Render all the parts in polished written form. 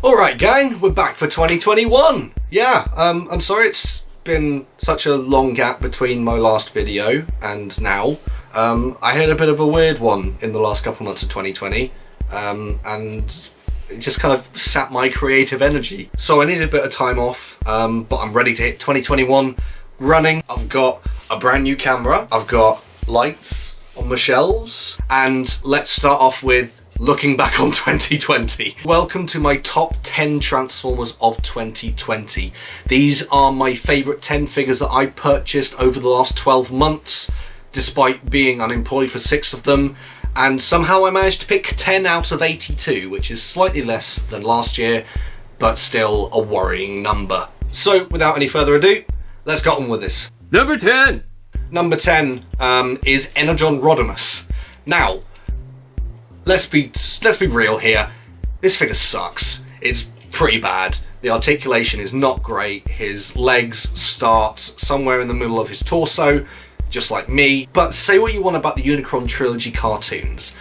Alright gang, we're back for 2021. Yeah, I'm sorry it's been such a long gap between my last video and now. I had a bit of a weird one in the last couple months of 2020, and it just kind of sapped my creative energy. So I needed a bit of time off, but I'm ready to hit 2021 running. I've got a brand new camera, I've got lights on the shelves, and let's start off with looking back on 2020. Welcome to my top 10 Transformers of 2020. These are my favourite 10 figures that I purchased over the last 12 months, despite being unemployed for 6 of them, and somehow I managed to pick 10 out of 82, which is slightly less than last year, but still a worrying number. So without any further ado, let's get on with this. Number 10! Number 10 is Energon Rodimus. Now, let's be real here. This figure sucks. It's pretty bad. The articulation is not great. His legs start somewhere in the middle of his torso, just like me. But say what you want about the Unicron Trilogy cartoons.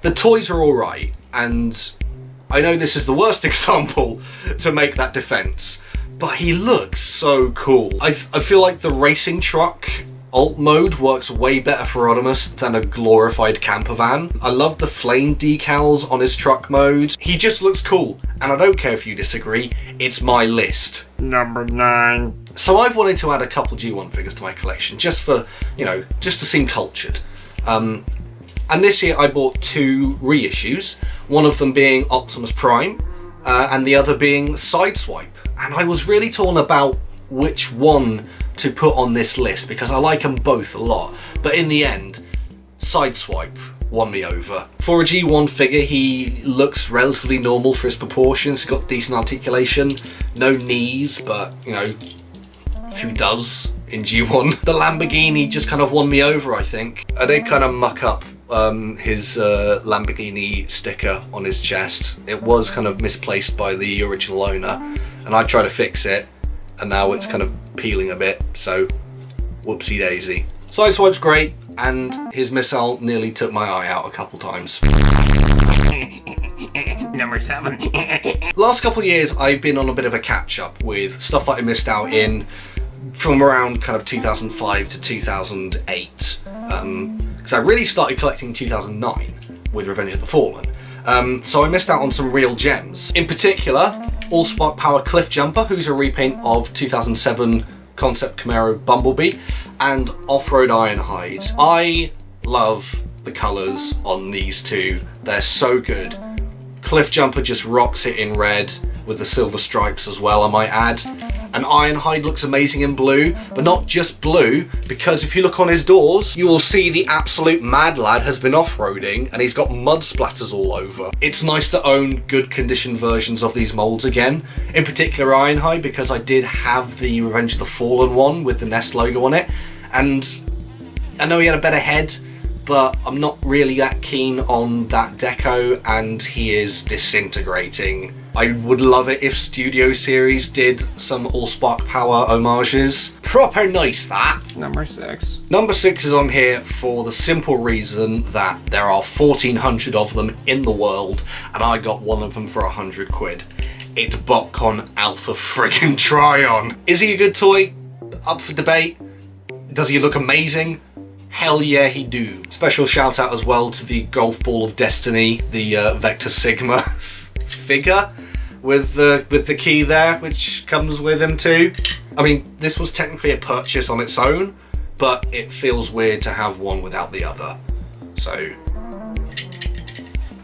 The toys are alright, and I know this is the worst example to make that defense, but he looks so cool. I feel like the racing truck alt mode works way better for Rodimus than a glorified camper van. I love the flame decals on his truck mode. He just looks cool, and I don't care if you disagree, it's my list. Number 9. So I've wanted to add a couple G1 figures to my collection, just for, you know, just to seem cultured. And this year I bought 2 reissues, one of them being Optimus Prime, and the other being Sideswipe. And I was really torn about which one to put on this list because I like them both a lot, but in the end, Sideswipe won me over. For a G1 figure, he looks relatively normal for his proportions. He's got decent articulation, no knees, but you know, who does in G1? The Lamborghini just kind of won me over, I think. I did kind of muck up his Lamborghini sticker on his chest. It was kind of misplaced by the original owner, and I tried to fix it, and now it's kind of peeling a bit, so whoopsie daisy. Sideswipe's great, and his missile nearly took my eye out a couple times. Number 7. Last couple of years I've been on a bit of a catch up with stuff that I missed out in from around kind of 2005 to 2008, because I really started collecting in 2009 with Revenge of the Fallen. So I missed out on some real gems. In particular, Allspark Power Cliffjumper, who's a repaint of 2007 Concept Camaro Bumblebee, and Off-Road Ironhide. I love the colours on these two. They're so good. Cliffjumper just rocks it in red with the silver stripes as well, I might add. And Ironhide looks amazing in blue, but not just blue, because if you look on his doors, you will see the absolute mad lad has been off-roading and he's got mud splatters all over. It's nice to own good condition versions of these molds again, in particular Ironhide, because I did have the Revenge of the Fallen one with the Nest logo on it, and I know he had a better head, but I'm not really that keen on that deco, and he is disintegrating. I would love it if Studio Series did some Allspark Power homages. Proper nice, that. Number 6. Number 6 is on here for the simple reason that there are 1,400 of them in the world, and I got one of them for 100 quid. It's Botcon Alpha friggin' Trion. Is he a good toy? Up for debate. Does he look amazing? Hell yeah, he do. Special shout out as well to the Golf Ball of Destiny, the Vector Sigma figure with the key there, which comes with him too. I mean, this was technically a purchase on its own, but it feels weird to have one without the other. So,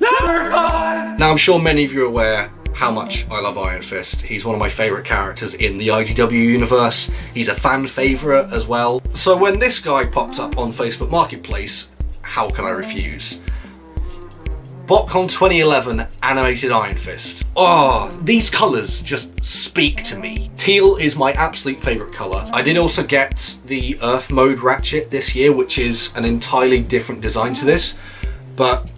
Number 5! now I'm sure many of you are aware how much I love Iron Fist. He's one of my favourite characters in the IDW universe. He's a fan favourite as well. So when this guy popped up on Facebook Marketplace, how can I refuse? Botcon 2011 animated Iron Fist. Oh, these colours just speak to me. Teal is my absolute favourite colour. I did also get the Earth Mode Ratchet this year, which is an entirely different design to this, but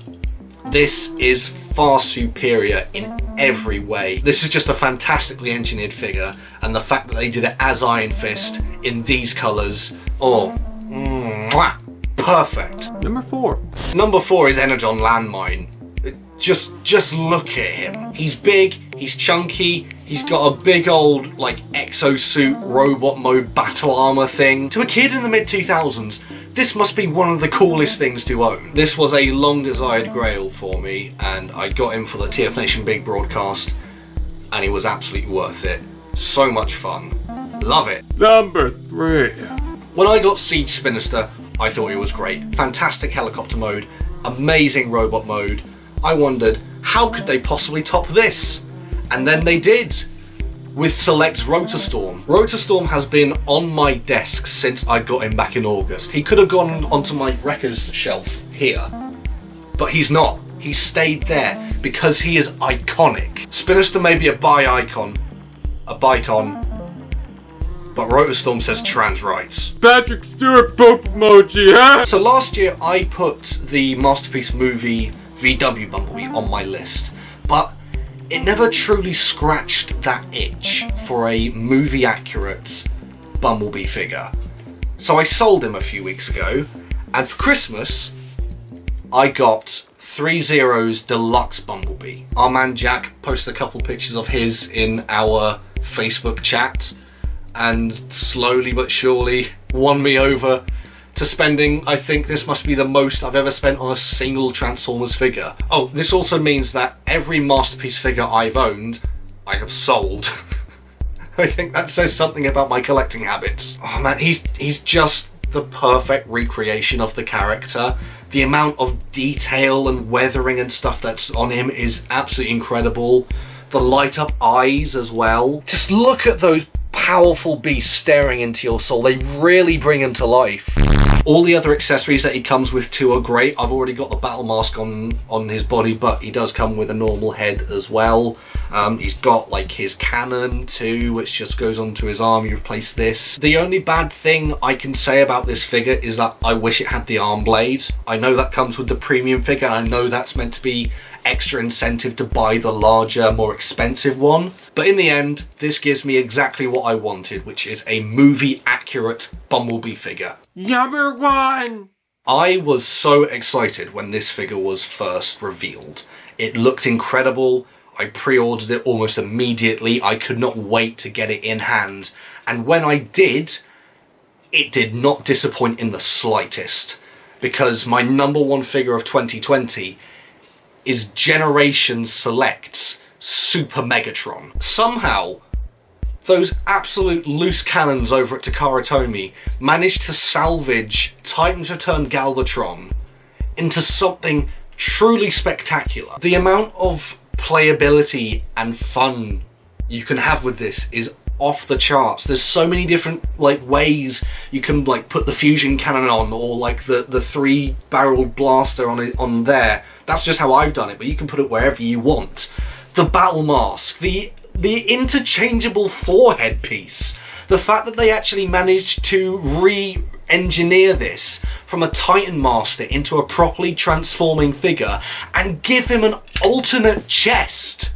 this is far superior in every way. This is just a fantastically engineered figure, and the fact that they did it as Iron Fist in these colours, oh, mwah, perfect. Number 4. Number 4 is Energon Landmine. just look at him. He's big, he's chunky, he's got a big old like exosuit robot mode battle armor thing. To a kid in the mid-2000s, this must be one of the coolest things to own. This was a long desired grail for me, and I got him for the TF Nation Big broadcast, and he was absolutely worth it. So much fun. Love it. Number 3. When I got Siege Spinister, I thought it was great. Fantastic helicopter mode, amazing robot mode. I wondered, how could they possibly top this? And then they did, with Select's Rotorstorm. Rotorstorm has been on my desk since I got him back in August. He could have gone onto my records shelf here, but he's not. He stayed there because he is iconic. Spinister may be a bi-icon, a bicon, but Rotorstorm says trans rights. Patrick Stewart poop emoji, huh? So last year I put the Masterpiece movie VW Bumblebee on my list, but it never truly scratched that itch for a movie accurate Bumblebee figure. So I sold him a few weeks ago, and for Christmas I got ThreeZero DLX Bumblebee. Our man Jack posted a couple pictures of his in our Facebook chat, and slowly but surely won me over to spending, I think this must be the most I've ever spent on a single Transformers figure. Oh, this also means that every Masterpiece figure I've owned, I have sold. I think that says something about my collecting habits. Oh man, he's just the perfect recreation of the character. The amount of detail and weathering and stuff that's on him is absolutely incredible. The light up eyes as well. Just look at those powerful beasts staring into your soul. They really bring him to life. All the other accessories that he comes with too are great. I've already got the battle mask on his body, but he does come with a normal head as well. He's got like his cannon too, which just goes onto his arm. You replace this. The only bad thing I can say about this figure is that I wish it had the arm blade. I know that comes with the premium figure, and I know that's meant to be extra incentive to buy the larger, more expensive one. But in the end, this gives me exactly what I wanted, which is a movie-accurate Bumblebee figure. Number 1. I was so excited when this figure was first revealed. It looked incredible. I pre-ordered it almost immediately. I could not wait to get it in hand. And when I did, it did not disappoint in the slightest. Because my number 1 figure of 2020 is Generation Select's Super Megatron. Somehow, those absolute loose cannons over at Takara Tomy managed to salvage Titans Return Galvatron into something truly spectacular. The amount of playability and fun you can have with this is off the charts. There's so many different like ways you can like put the fusion cannon on, or like the 3-barreled blaster on there. That's just how I've done it, but you can put it wherever you want. The battle mask, the interchangeable forehead piece, the fact that they actually managed to re-engineer this from a Titan Master into a properly transforming figure and give him an alternate chest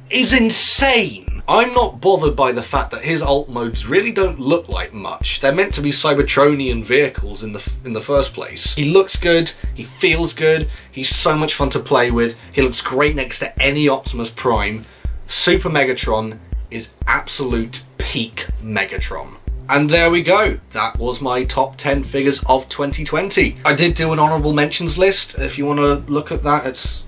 is insane. I'm not bothered by the fact that his alt modes really don't look like much. They're meant to be Cybertronian vehicles in the first place. He looks good, he feels good, he's so much fun to play with, he looks great next to any Optimus Prime. Super Megatron is absolute peak Megatron. And there we go. That was my top 10 figures of 2020. I did do an honourable mentions list. If you want to look at that, it's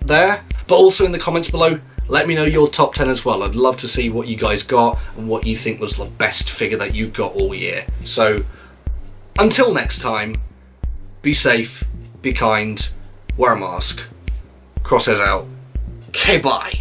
there. But also in the comments below, let me know your top 10 as well. I'd love to see what you guys got and what you think was the best figure that you got all year. So, until next time, be safe, be kind, wear a mask, Crosshairs out, okay, bye.